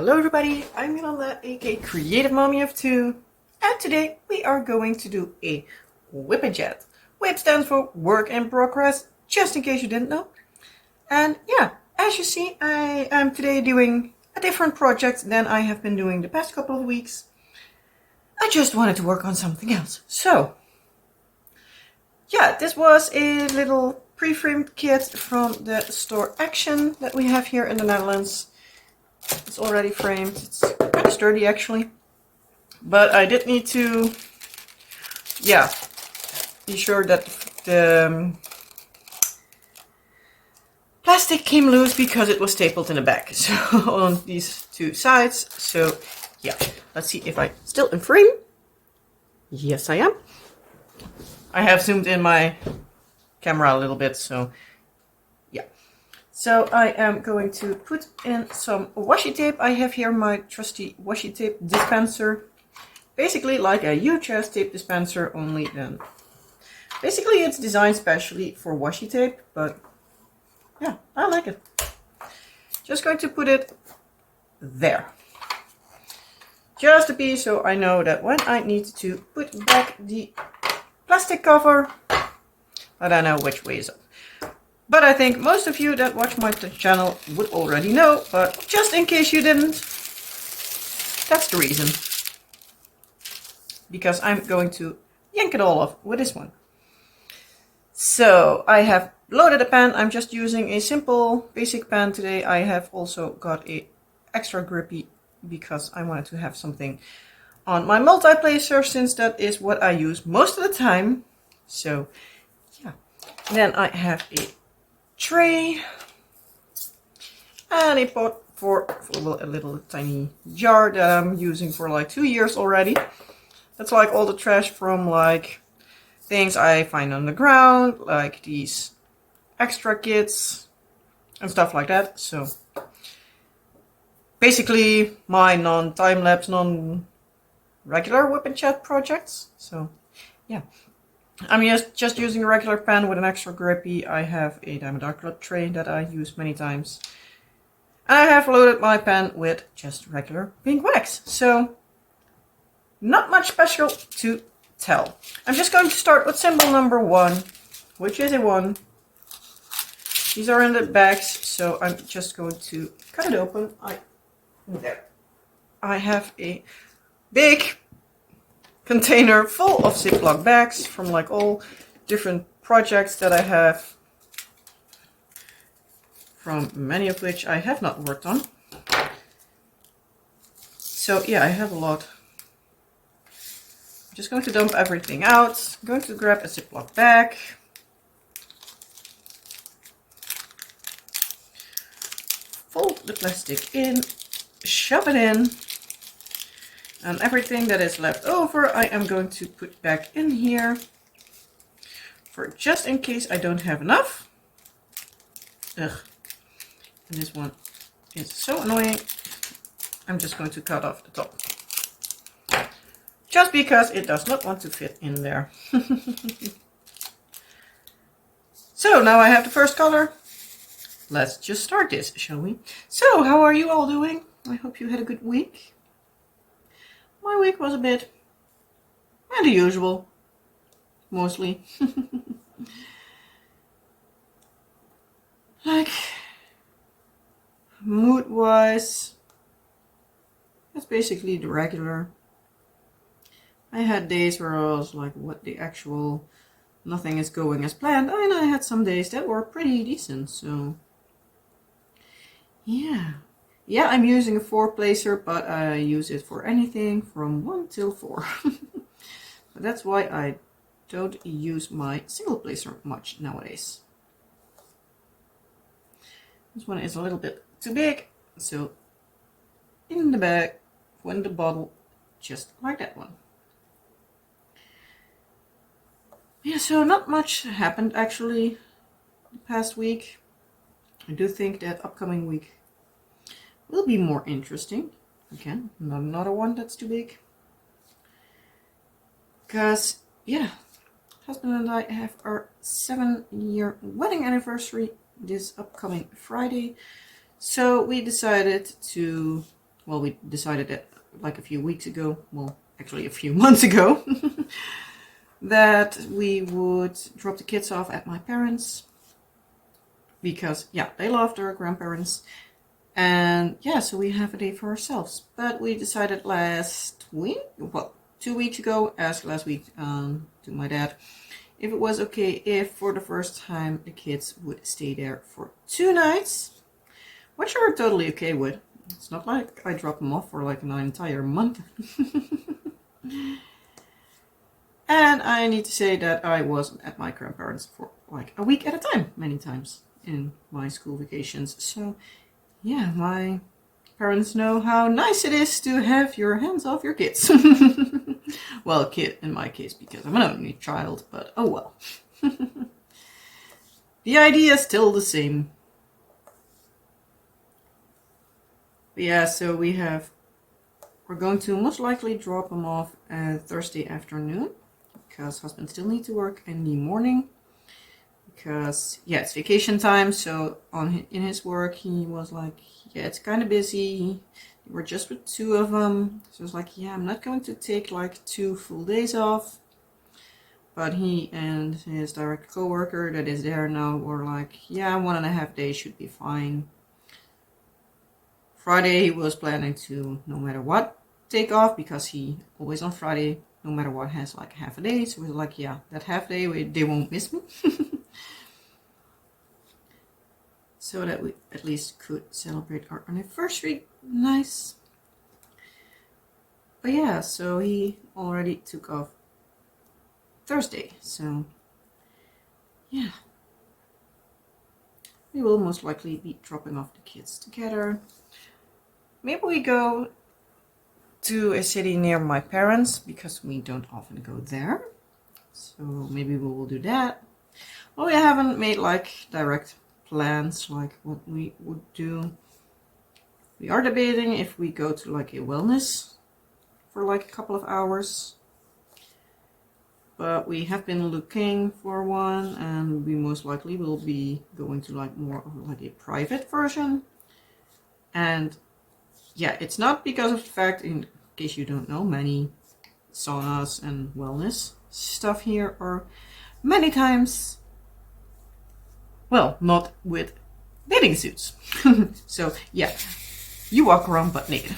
Hello everybody, I'm Yolanda, aka Creative Mommy of Two, and today we are going to do a WIP and Chat. WIP stands for Work in Progress, just in case you didn't know. And yeah, as you see, I am today doing a different project than I have been doing the past couple of weeks. I just wanted to work on something else. So, yeah, this was a little pre-framed kit from the store Action that we have here in the Netherlands. It's already framed. It's kind of sturdy actually. But I did need to, be sure that the plastic came loose because it was stapled in the back. So on these two sides. So yeah, let's see if I still in frame. Yes, I am. I have zoomed in my camera a little bit, so yeah. So I am going to put in some washi tape. I have here my trusty washi tape dispenser. Basically like a UHS tape dispenser, only then. Basically it's designed specially for washi tape, but yeah, I like it. Just going to put it there. Just to be so I know that when I need to put back the plastic cover, that I know which way is up. But I think most of you that watch my channel would already know, but just in case you didn't, that's the reason. Because I'm going to yank it all off with this one. So I have loaded a pen. I'm just using a simple basic pen today. I have also got a extra grippy because I wanted to have something on my multi-placer, since that is what I use most of the time. So yeah, then I have a tray and a pot for a little tiny jar that I'm using for like 2 years already. That's like all the trash from like things I find on the ground, like these extra kits and stuff like that. So basically my non-time-lapse, non-regular WIP and Chat projects. So yeah, I'm just using a regular pen with an extra grippy. I have a diamond dark tray that I use many times. I have loaded my pen with just regular pink wax. So not much special to tell. I'm just going to start with symbol number 1, which is a 1. These are in the bags, so I'm just going to cut it open. There. I have a big container full of Ziploc bags from like all different projects that I have, from many of which I have not worked on. So yeah, I have a lot. I'm just going to dump everything out. I'm going to grab a Ziploc bag. Fold the plastic in, shove it in. And everything that is left over, I am going to put back in here, for just in case I don't have enough. Ugh. And this one is so annoying. I'm just going to cut off the top. Just because it does not want to fit in there. So now I have the first color. Let's just start this, shall we? So, how are you all doing? I hope you had a good week. My week was a bit the usual, mostly. Like, mood-wise, that's basically the regular. I had days where I was like, what the actual, nothing is going as planned. And I had some days that were pretty decent, so yeah. Yeah, I'm using a 4-placer, but I use it for anything from 1 till 4. But that's why I don't use my single placer much nowadays. This one is a little bit too big, so in the bag, in the bottle, just like that one. Yeah, so not much happened actually the past week. I do think that upcoming week will be more interesting. Again, not another one that's too big. Because, yeah, husband and I have our 7-year wedding anniversary this upcoming Friday. So we decided to well, we decided that like a few weeks ago, well, actually a few months ago, that we would drop the kids off at my parents because, yeah, they love their grandparents. And yeah, so we have a day for ourselves. But we decided last week, well, 2 weeks ago, asked last week to my dad if it was okay if for the first time the kids would stay there for 2 nights, which we're totally okay with. It's not like I drop them off for like an entire month. And I need to say that I was at my grandparents for like a week at a time, many times in my school vacations. So yeah, my parents know how nice it is to have your hands off your kids. Well, a kid in my case, because I'm an only child, but oh well. The idea is still the same. But yeah, so we're going to most likely drop them off Thursday afternoon, because husband still needs to work in the morning. Because yeah, it's vacation time, so in his work he was like, yeah, it's kind of busy. We're just with 2 of them, so it's like, yeah, I'm not going to take like 2 full days off. But he and his direct co-worker that is there now were like, yeah, 1.5 days should be fine. Friday he was planning to, no matter what, take off, because he always on Friday, no matter what, has like half a day. So we're like, yeah, that half day they won't miss me. So that we at least could celebrate our anniversary. Nice. But yeah, so he already took off Thursday. So yeah, we will most likely be dropping off the kids together. Maybe we go to a city near my parents, because we don't often go there. So maybe we will do that. Well, we haven't made like direct plans like what we would do. We are debating if we go to like a wellness for like a couple of hours, but we have been looking for one, and we most likely will be going to like more of like a private version. And yeah, it's not because of the fact, in case you don't know, many saunas and wellness stuff here are many times, well, not with bathing suits. So yeah, you walk around butt naked.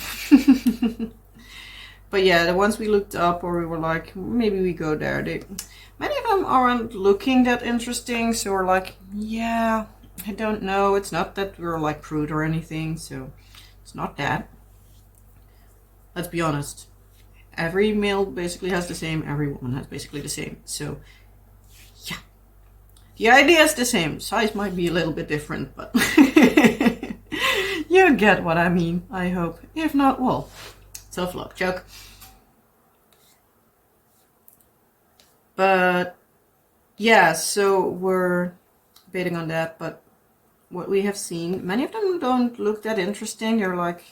But yeah, the ones we looked up, or we were like, maybe we go there, many of them aren't looking that interesting. So we're like, yeah, I don't know. It's not that we're like prude or anything, so it's not that. Let's be honest. Every male basically has the same, every woman has basically the same. So yeah, the idea is the same. Size might be a little bit different, but you get what I mean, I hope. If not, well, tough luck, joke. But yeah, so we're debating on that. But what we have seen, many of them don't look that interesting. They're like,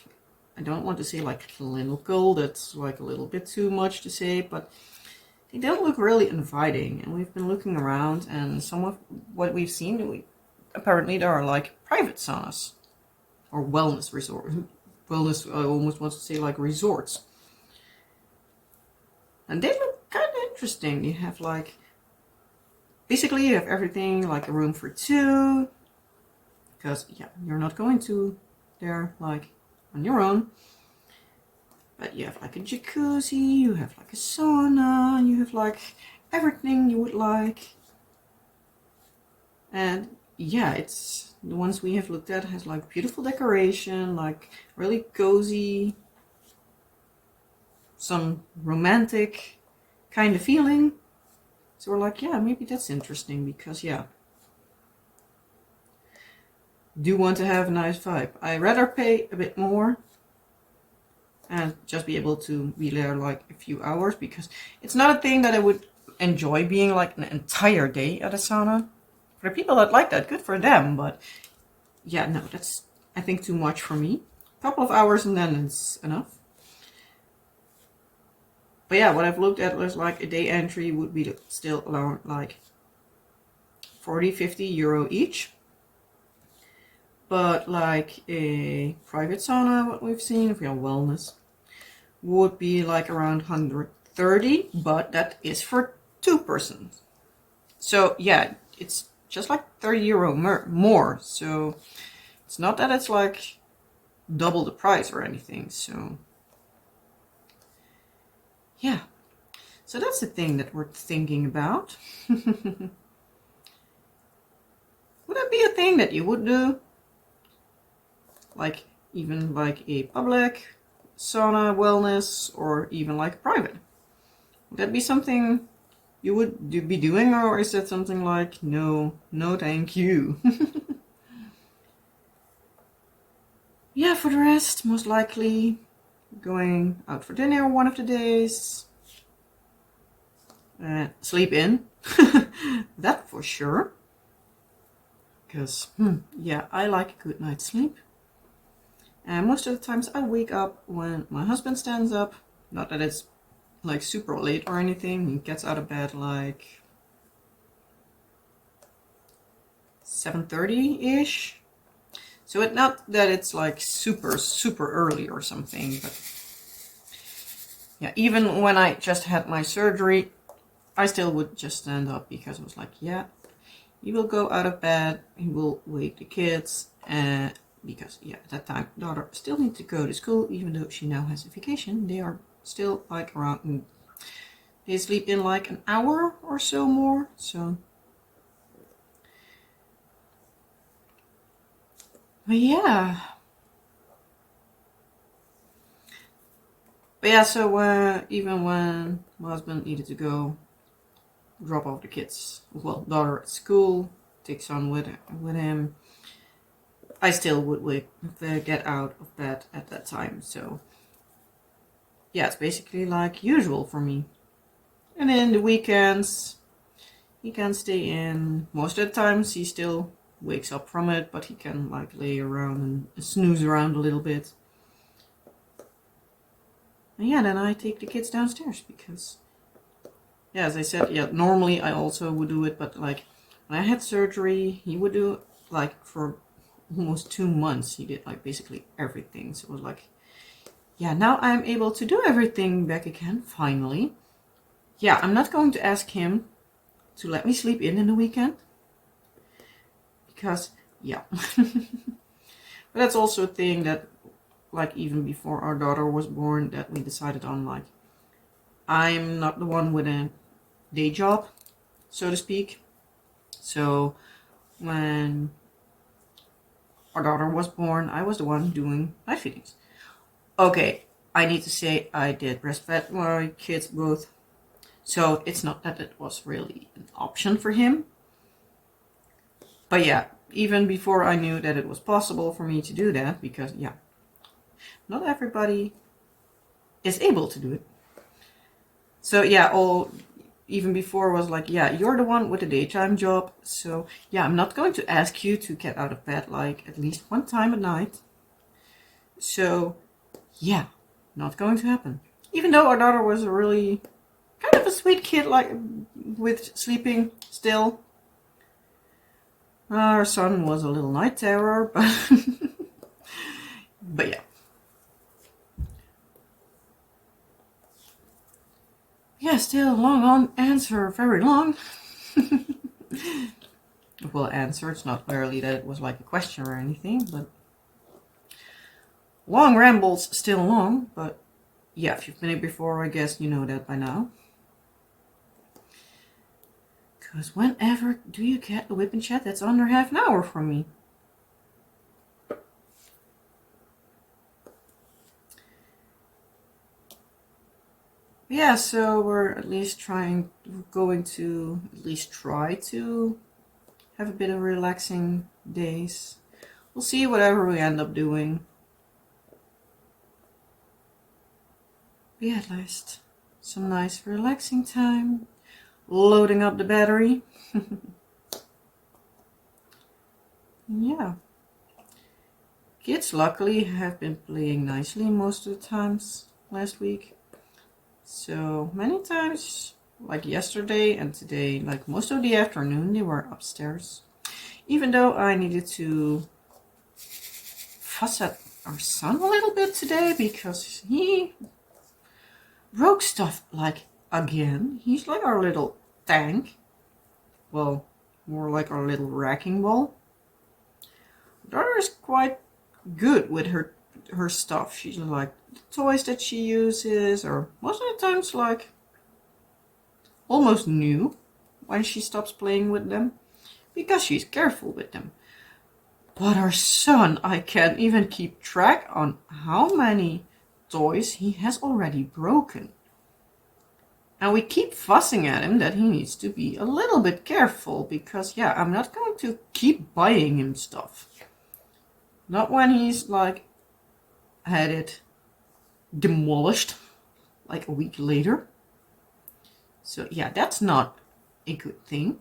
I don't want to say like clinical, that's like a little bit too much to say, but they don't look really inviting. And we've been looking around, and some of what we've seen, apparently there are like private saunas or wellness resort. Wellness, I almost want to say like resorts. And they look kind of interesting. You have like, basically you have everything, like a room for 2. Because yeah, you're not going to there like on your own. But you have like a jacuzzi, you have like a sauna, you have like everything you would like. And yeah, it's the ones we have looked at has like beautiful decoration, like really cozy, some romantic kind of feeling. So we're like, yeah, maybe that's interesting, because yeah, do want to have a nice vibe. I'd rather pay a bit more and just be able to be there like a few hours, because it's not a thing that I would enjoy being like an entire day at a sauna. For the people that like that, good for them, but yeah, no, that's, I think, too much for me. A couple of hours and then it's enough. But yeah, what I've looked at was like a day entry would be still around like 40-50 euro each. But like a private sauna, what we've seen, if we have wellness, would be like around 130, but that is for 2 persons. So yeah, it's just like 30 euro more. So it's not that it's like double the price or anything. So yeah, so that's the thing that we're thinking about. Would that be a thing that you would do? Like even like a public sauna wellness, or even like private? Would that be something you would be doing, or is that something like no thank you? Yeah, for the rest, most likely going out for dinner one of the days. Sleep in. That for sure. Because, yeah, I like a good night's sleep. And most of the times I wake up when my husband stands up. Not that it's like super late or anything. He gets out of bed like 7:30-ish. So it's not that it's like super early or something. But yeah, even when I just had my surgery, I still would just stand up because it was like, yeah, he will go out of bed, he will wake the kids, because yeah, at that time daughter still needs to go to school, even though she now has a vacation. They are still like around, they sleep in like an hour or so more. So but yeah, so even when my husband needed to go drop off the kids, well, daughter at school, take son with him, I still would get out of bed at that time. So yeah, it's basically like usual for me. And then the weekends, he can stay in. Most of the times he still wakes up from it, but he can like lay around and snooze around a little bit. And yeah, then I take the kids downstairs because, yeah, as I said, yeah, normally I also would do it, but like when I had surgery, he would do like for almost 2 months. He did like basically everything. So it was like, yeah, now I'm able to do everything back again, finally. Yeah, I'm not going to ask him to let me sleep in the weekend. Because, yeah. But that's also a thing that, like, even before our daughter was born, that we decided on, like, I'm not the one with a day job, so to speak. So when our daughter was born, I was the one doing night feedings. Okay, I need to say I did breastfeed my kids both. So it's not that it was really an option for him. But yeah, even before I knew that it was possible for me to do that, because yeah, not everybody is able to do it. So yeah, even before was like, yeah, you're the one with the daytime job. So yeah, I'm not going to ask you to get out of bed like at least one time a night. So yeah, not going to happen. Even though our daughter was a really kind of a sweet kid, like with sleeping still. Our son was a little night terror, but but yeah. Yeah, still long on answer, very long. Well, answer, it's not really that it was like a question or anything, but long rambles, still long, but yeah, if you've been here before, I guess you know that by now. Because whenever do you get a WIP and Chat that's under half an hour from me? Yeah, so we're at least going to at least try to have a bit of relaxing days. We'll see whatever we end up doing. But yeah, at least some nice relaxing time. Loading up the battery. Yeah. Kids luckily have been playing nicely most of the times last week. So many times, like yesterday and today, like most of the afternoon, they were upstairs. Even though I needed to fuss at our son a little bit today because he broke stuff like again. He's like our little tank. Well, more like our little wrecking ball. Daughter is quite good with her stuff. She's like the toys that she uses, or most of the times like almost new when she stops playing with them because she's careful with them. But our son, I can't even keep track on how many toys he has already broken. And we keep fussing at him that he needs to be a little bit careful because, yeah, I'm not going to keep buying him stuff. Not when he's like had it demolished like a week later. So yeah, that's not a good thing.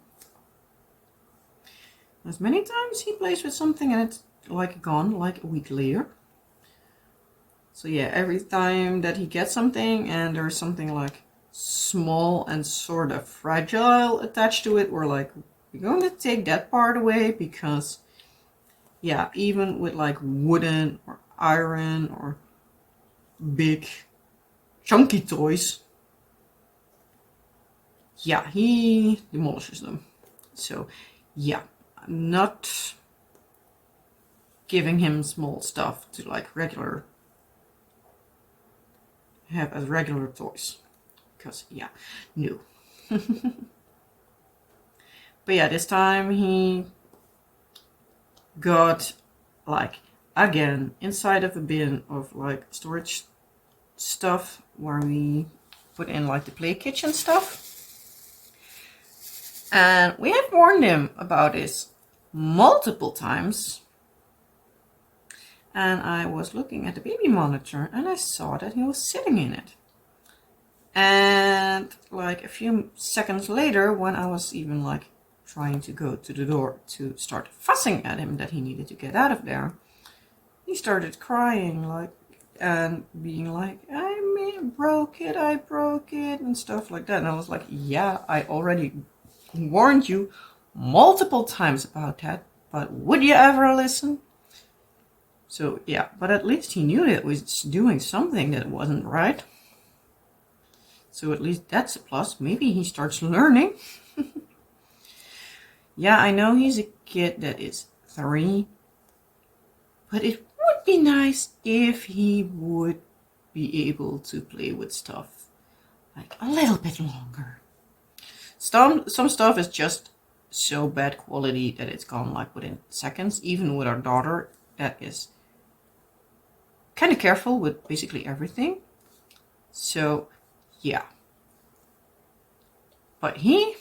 As many times he plays with something and it's like gone like a week later. So yeah, every time that he gets something and there's something like small and sort of fragile attached to it, we're like, we're going to take that part away because yeah, even with like wooden or iron or big chunky toys, yeah, he demolishes them. So yeah, I'm not giving him small stuff to like have as regular toys. Because yeah, no. But yeah, this time he got like again inside of a bin of like storage stuff where we put in like the play kitchen stuff. And we have warned him about this multiple times. And I was looking at the baby monitor and I saw that he was sitting in it. And like a few seconds later, when I was even like trying to go to the door to start fussing at him that he needed to get out of there, he started crying like and being like, I broke it and stuff like that. And I was like, yeah, I already warned you multiple times about that, but would you ever listen? So yeah, but at least he knew that it was doing something that wasn't right. So at least that's a plus. Maybe he starts learning. Yeah, I know he's a kid that is 3, but it would be nice if he would be able to play with stuff like a little bit longer. Some stuff is just so bad quality that it's gone like within seconds. Even with our daughter, that is kind of careful with basically everything. So yeah. But he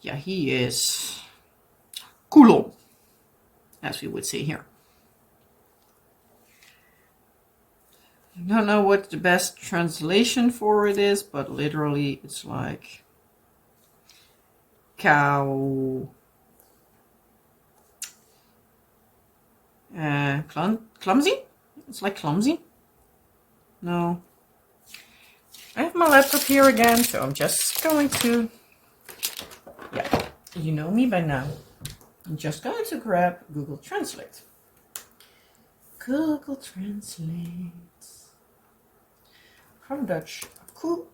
is cool, as we would say here. I don't know what the best translation for it is, but literally it's like cow. Clumsy? It's like clumsy? No. I have my laptop here again, so I'm just going to, yeah, you know me by now. I'm just going to grab Google Translate. Google Translate. From Dutch, cool.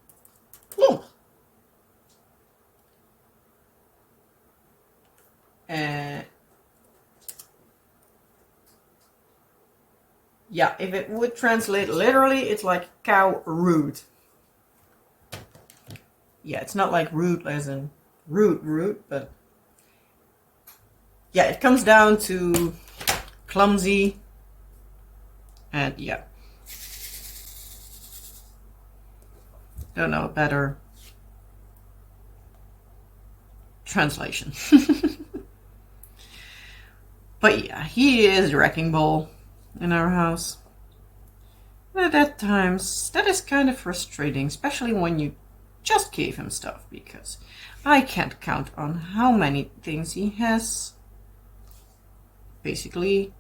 Yeah, if it would translate literally, it's like cow rude. Yeah, it's not like rude as in rude, but yeah, it comes down to clumsy and yeah. Don't know a better translation. But yeah, he is a wrecking ball in our house. And at times, that is kind of frustrating, especially when you just gave him stuff, because I can't count on how many things he has basically,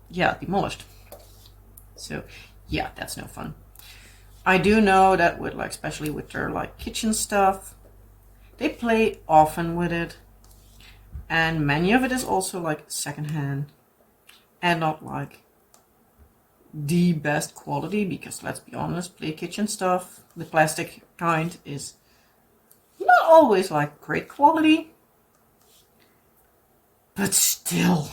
yeah, demolished. So yeah, that's no fun. I do know that with like, especially with their like kitchen stuff, they play often with it, and many of it is also like secondhand. and not like the best quality, because let's be honest, play kitchen stuff, the plastic kind, is not always like great quality, but still.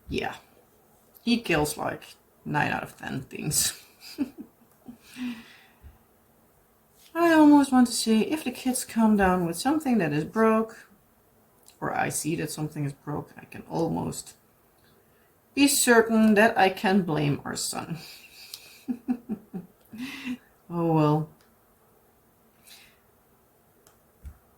Yeah, he kills like 9 out of 10 things. I almost want to say, if the kids come down with something that is broke, or I see that something is broke, I can almost be certain that I can blame our son. Oh well.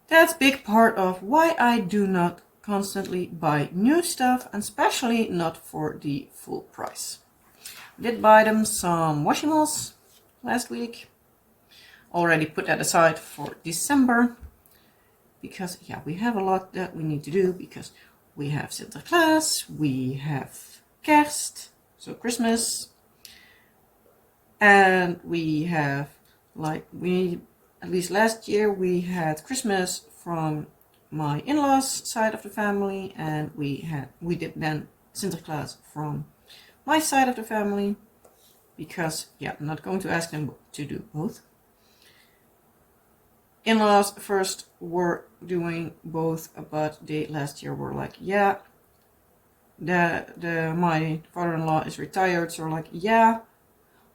That's a big part of why I do not constantly buy new stuff, and especially not for the full price. I did buy them some washimals last week. Already put that aside for December, because yeah, we have a lot that we need to do, because we have Sinterklaas, we have Kerst, so Christmas, and we have at least last year we had Christmas from my in-laws side of the family, and we did then Sinterklaas from my side of the family, because yeah, I'm not going to ask them to do both. In-laws first were doing both, but they last year were like, yeah, my father-in-law is retired, so like, yeah,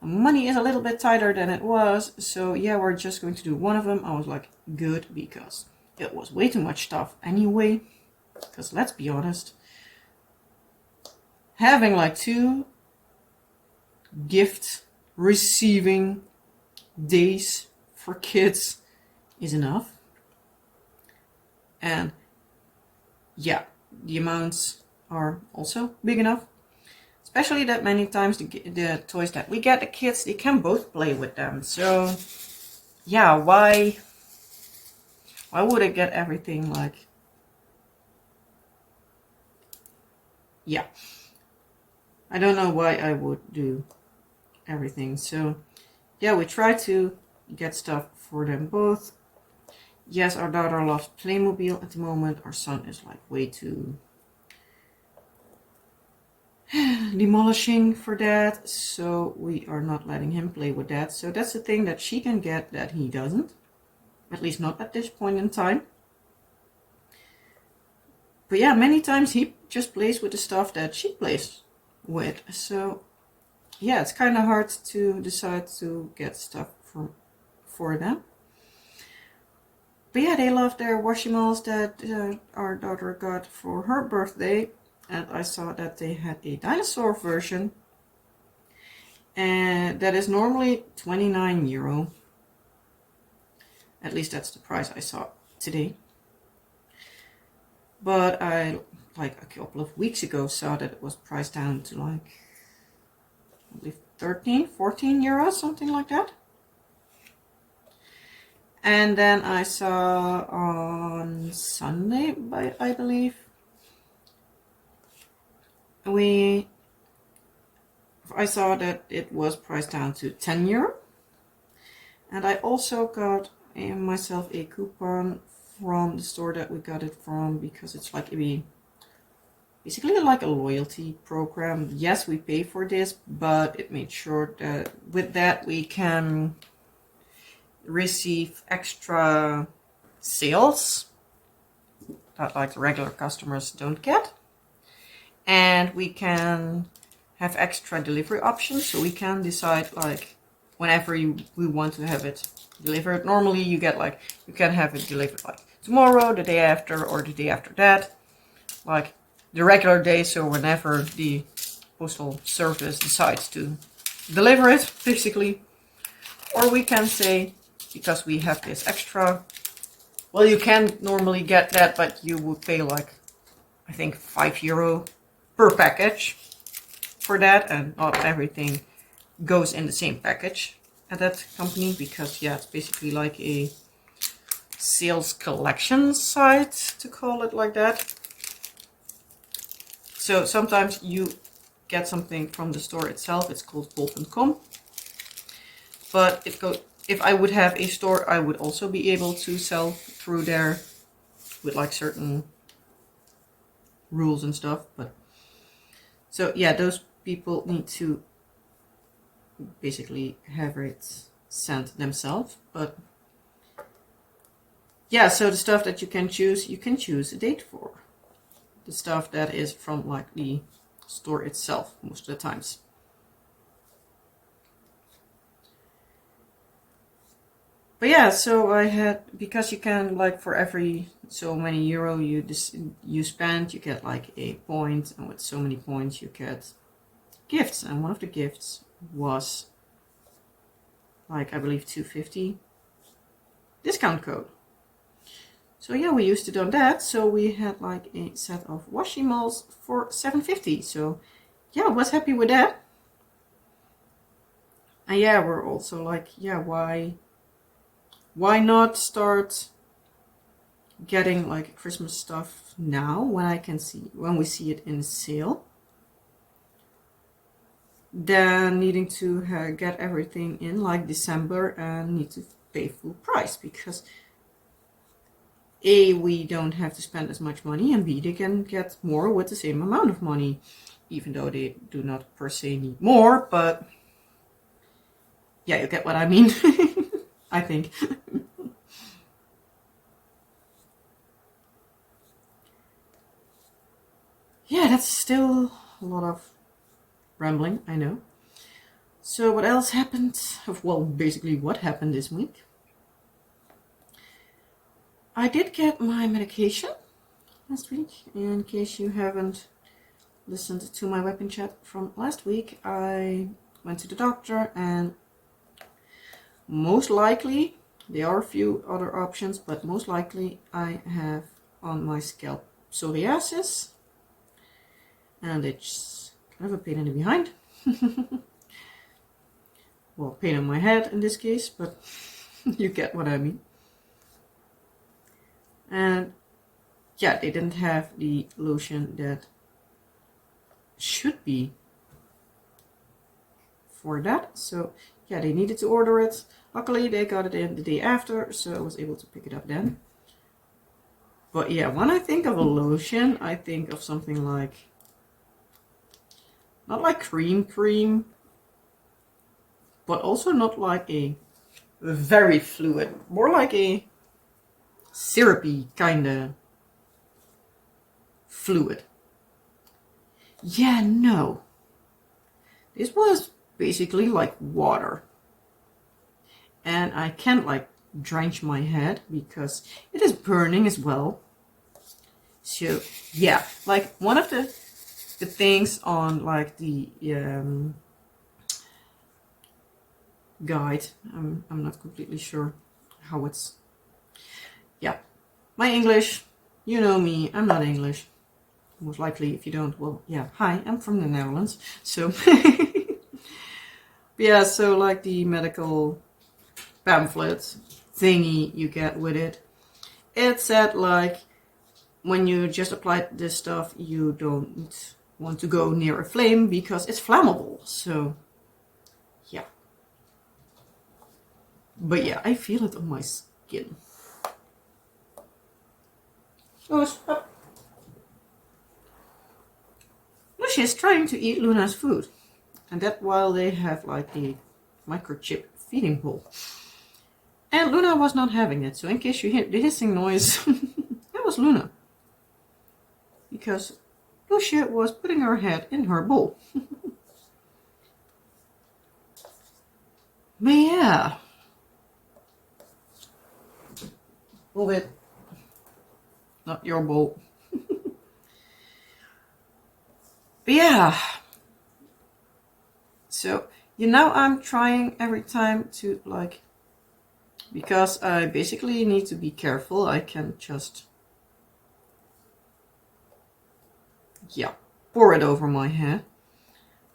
money is a little bit tighter than it was, so yeah, we're just going to do one of them. I was like, good, because it was way too much stuff anyway. Because let's be honest, having like 2 gift receiving days for kids is enough. And yeah, the amounts are also big enough. Especially that many times the toys that we get the kids, they can both play with them. So yeah, why would I get everything like... Yeah, I don't know why I would do everything. So yeah, we try to get stuff for them both. Yes, our daughter loves Playmobil at the moment. Our son is like way too demolishing for that, so we are not letting him play with that. So that's the thing that she can get that he doesn't, at least not at this point in time. But yeah, many times he just plays with the stuff that she plays with. So yeah, it's kind of hard to decide to get stuff for them. But yeah, they love their washimals that our daughter got for her birthday. And I saw that they had a dinosaur version. And that is normally €29. At least that's the price I saw today. But I, like a couple of weeks ago, saw that it was priced down to like, I believe 13, 14 euros, something like that. And then I saw on Sunday, I believe, I saw that it was priced down to €10. And I also got myself a coupon from the store that we got it from, because it's like basically like a loyalty program. Yes, we pay for this, but it made sure that with that we can receive extra sales that like the regular customers don't get, and we can have extra delivery options, so we can decide like whenever we want to have it delivered. Normally you can have it delivered like tomorrow, the day after, or the day after that, like the regular day. So whenever the postal service decides to deliver it, basically. Or we can say, because we have this extra, well, you can normally get that, but you would pay like, I think €5 per package for that, and not everything goes in the same package at that company, because yeah, it's basically like a sales collection site, to call it like that. So sometimes you get something from the store itself, it's called bol.com, but if I would have a store, I would also be able to sell through there with like certain rules and stuff. But so yeah, those people need to basically have it sent themselves. But yeah, so the stuff that you can choose a date for. The stuff that is from like the store itself most of the times. But yeah, so I had, because you can, like, for every so many euro you spend, you get like a point, and with so many points you get gifts, and one of the gifts was like, I believe 250 discount code. So yeah, we used it on that. So we had like a set of washi molds for 750. So yeah, I was happy with that. And yeah, we're also like, yeah, why not start getting like Christmas stuff now when we see it in sale, than needing to get everything in like December and need to pay full price, because A, we don't have to spend as much money, and B, they can get more with the same amount of money, even though they do not per se need more. But yeah, you get what I mean. I think. Yeah, that's still a lot of rambling, I know. So what else happened? Well, basically what happened this week. I did get my medication last week. In case you haven't listened to my WIP and Chat from last week, I went to the doctor, and most likely, there are a few other options, but most likely I have on my scalp psoriasis, and it's kind of a pain in the behind. Well, pain in my head in this case, but you get what I mean. And yeah, they didn't have the lotion that should be for that, so yeah, they needed to order it. Luckily they got it in the day after, so I was able to pick it up then. But yeah, when I think of a lotion, I think of something like, not like cream, but also not like a very fluid, more like a syrupy kind of fluid. Yeah, no. This was basically like water. And I can't like drench my head because it is burning as well. So yeah, like one of the things on like the guide, I'm not completely sure how it's, yeah, my English, you know me, I'm not English. Most likely, if you don't, well, yeah, hi, I'm from the Netherlands, so yeah, so like the medical pamphlet thingy you get with it, it said like, when you just apply this stuff, you don't want to go near a flame because it's flammable. So yeah, but yeah, I feel it on my skin. Oh, stop. Lucia is trying to eat Luna's food, and that while they have like the microchip feeding bowl. And Luna was not having it, so in case you hear the hissing noise, that was Luna. Because Lucia was putting her head in her bowl. But yeah. Move it. Not your bowl. But yeah. So, now I'm trying every time to like, because I basically need to be careful. I can't just, yeah, pour it over my head.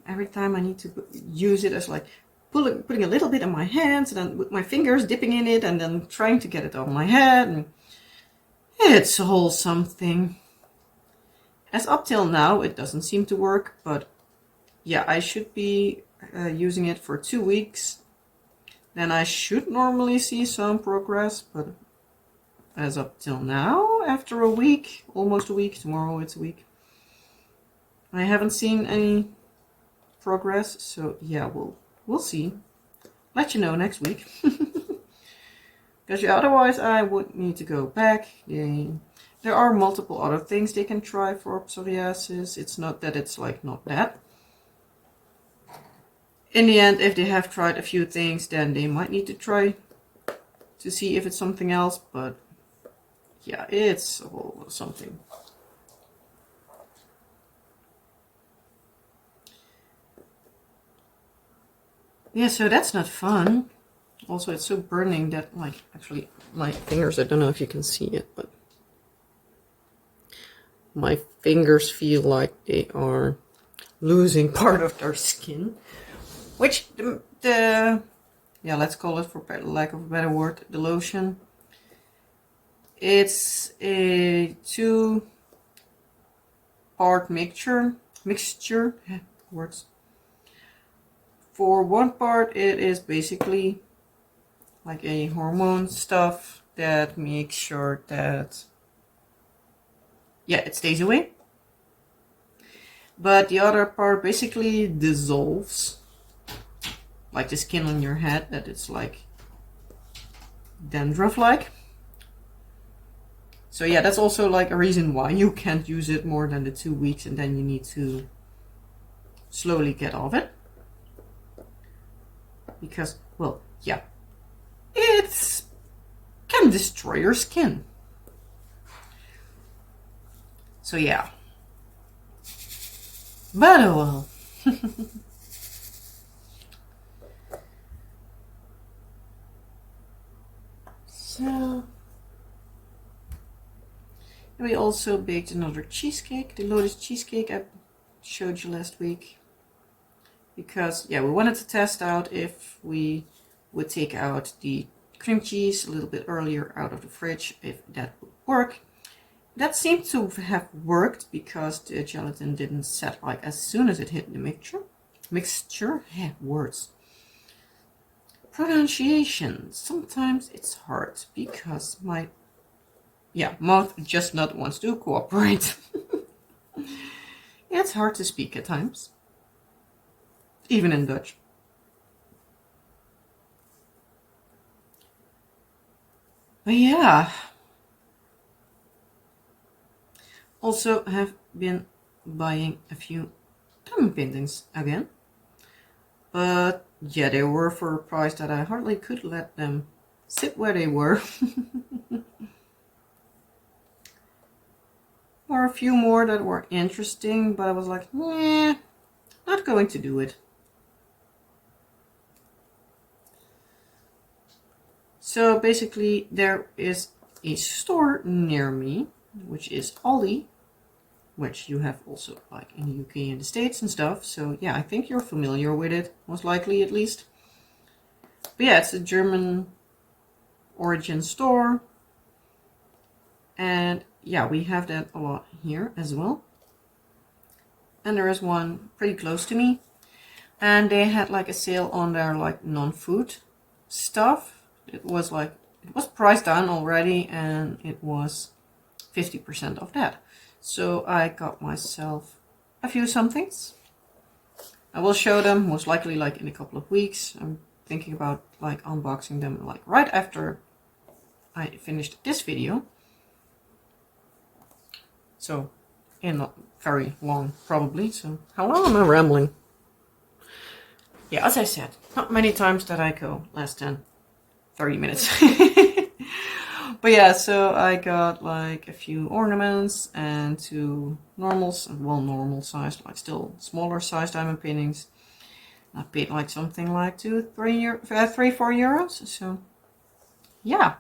Every time I need to use it as like putting a little bit in my hands, and then with my fingers dipping in it, and then trying to get it on my head. And it's a whole something. As up till now, it doesn't seem to work, but yeah, I should be using it for 2 weeks. Then I should normally see some progress, but as up till now, after a week, almost a week, tomorrow it's a week, I haven't seen any progress, so yeah, we'll see. Let you know next week. Because yeah, otherwise I would need to go back. There are multiple other things they can try for psoriasis. It's not that it's like not that. In the end, if they have tried a few things, then they might need to try to see if it's something else. But yeah, it's a whole something. Yeah, so that's not fun. Also, it's so burning that, like, actually, my fingers, I don't know if you can see it, but my fingers feel like they are losing part of their skin. Which, yeah, let's call it, for lack of a better word, the lotion. It's a 2-part mixture, words. For one part, it is basically like a hormone stuff that makes sure that, yeah, it stays away. But the other part basically dissolves, like the skin on your head, that it's like dandruff-like. So yeah, that's also like a reason why you can't use it more than the 2 weeks, and then you need to slowly get off it. Because, well, yeah, it can destroy your skin. So yeah. But oh well. So we also baked another cheesecake, the lotus cheesecake I showed you last week. Because, yeah, we wanted to test out if we would take out the cream cheese a little bit earlier out of the fridge, if that would work. That seemed to have worked because the gelatin didn't set like as soon as it hit the mixture. Words. Pronunciation. Sometimes it's hard because my mouth just not wants to cooperate. It's hard to speak at times. Even in Dutch. But yeah. Also have been buying a few diamond paintings again. But yeah, they were for a price that I hardly could let them sit where they were. Or a few more that were interesting, but I was like, nah, not going to do it. So basically there is a store near me, which is Aldi, which you have also like in the UK and the States and stuff. So yeah, I think you're familiar with it, most likely at least. But yeah, it's a German origin store. And yeah, we have that a lot here as well. And there is one pretty close to me. And they had like a sale on their like non-food stuff. It was priced down already, and it was 50% of that. So I got myself a few somethings. I will show them most likely like in a couple of weeks. I'm thinking about like unboxing them like right after I finished this video. So in not very long probably. So how long am I rambling? Yeah, as I said, not many times that I go less than 30 minutes. But yeah, so I got like a few ornaments and 2 normal size, like still smaller size diamond paintings. I paid like something like 4 euros. So yeah.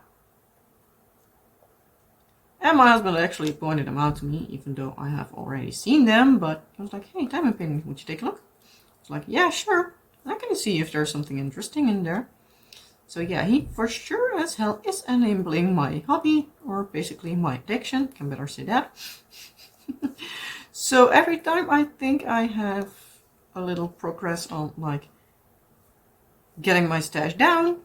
And my husband actually pointed them out to me, even though I have already seen them. But he was like, hey, diamond painting, would you take a look? I was like, yeah, sure. I can see if there's something interesting in there. So yeah, he for sure as hell is enabling my hobby, or basically my addiction, can better say that. So every time I think I have a little progress on like getting my stash down,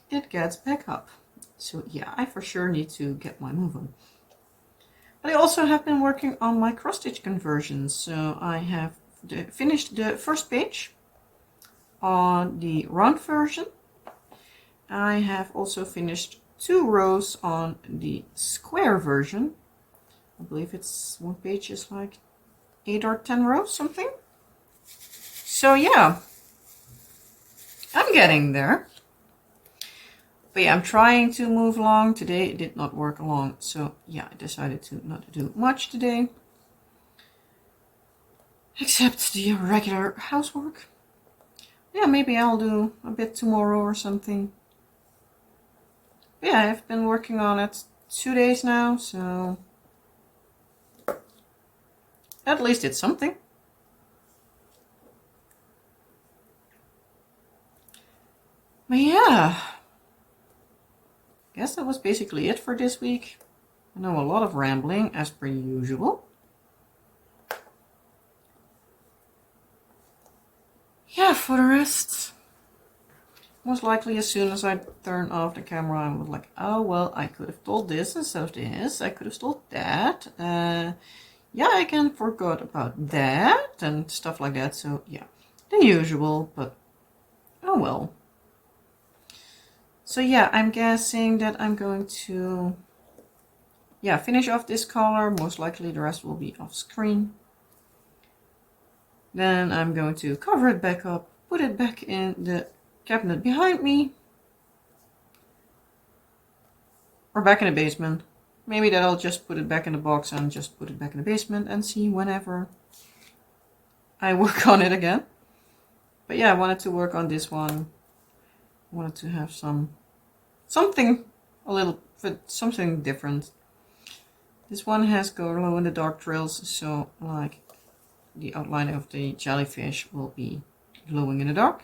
it gets back up. So yeah, I for sure need to get my move on. But I also have been working on my cross stitch conversions. So I have finished the first page on the round version. I have also finished 2 rows on the square version. I believe it's one page is like 8 or 10 rows, something. So yeah, I'm getting there. But yeah, I'm trying to move along. Today it did not work along. So yeah, I decided to not do much today. Except the regular housework. Yeah, maybe I'll do a bit tomorrow or something. But yeah, I've been working on it 2 days now, so at least it's something. But yeah, I guess that was basically it for this week. I know a lot of rambling as per usual. Yeah, for the rest, most likely as soon as I turn off the camera, I was like, oh well, I could have told this instead of this. I could have told that. Yeah, I again forgot about that and stuff like that. So yeah, the usual, but oh well. So yeah, I'm guessing that I'm going to finish off this color. Most likely the rest will be off screen. Then I'm going to cover it back up, put it back in the cabinet behind me. Or back in the basement. Maybe that I'll just put it back in the box and just put it back in the basement and see whenever I work on it again. But yeah, I wanted to work on this one. I wanted to have something different. This one has glow in the dark trails, so like the outline of the jellyfish will be glowing in the dark.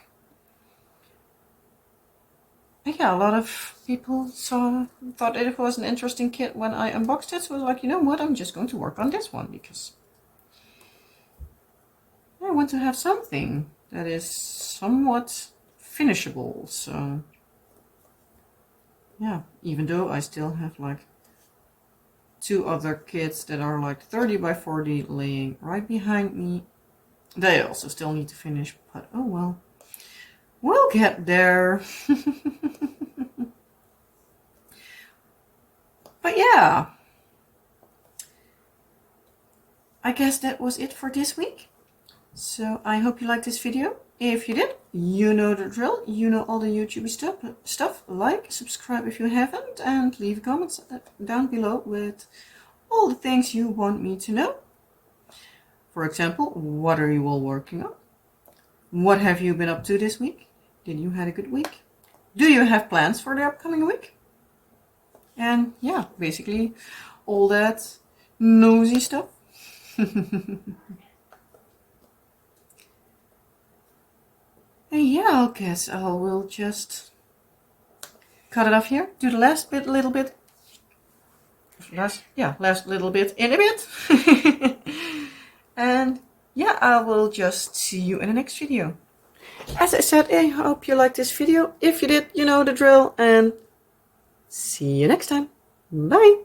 And yeah, a lot of people thought it was an interesting kit when I unboxed it, so I was like, you know what, I'm just going to work on this one because I want to have something that is somewhat finishable. So yeah, even though I still have like 2 other kits that are like 30 by 40 laying right behind me, they also still need to finish, but oh well, we'll get there. But yeah, I guess that was it for this week. So I hope you liked this video. If you did, you know the drill. You know all the YouTube stuff. Like, subscribe if you haven't, and leave comments down below with all the things you want me to know. For example, what are you all working on? What have you been up to this week? Did you have a good week? Do you have plans for the upcoming week? And yeah, basically all that nosy stuff. And yeah, I guess I will just cut it off here. Do the last little bit in a bit. And yeah, I will just see you in the next video. As I said, I hope you liked this video. If you did, you know the drill, and see you next time. Bye.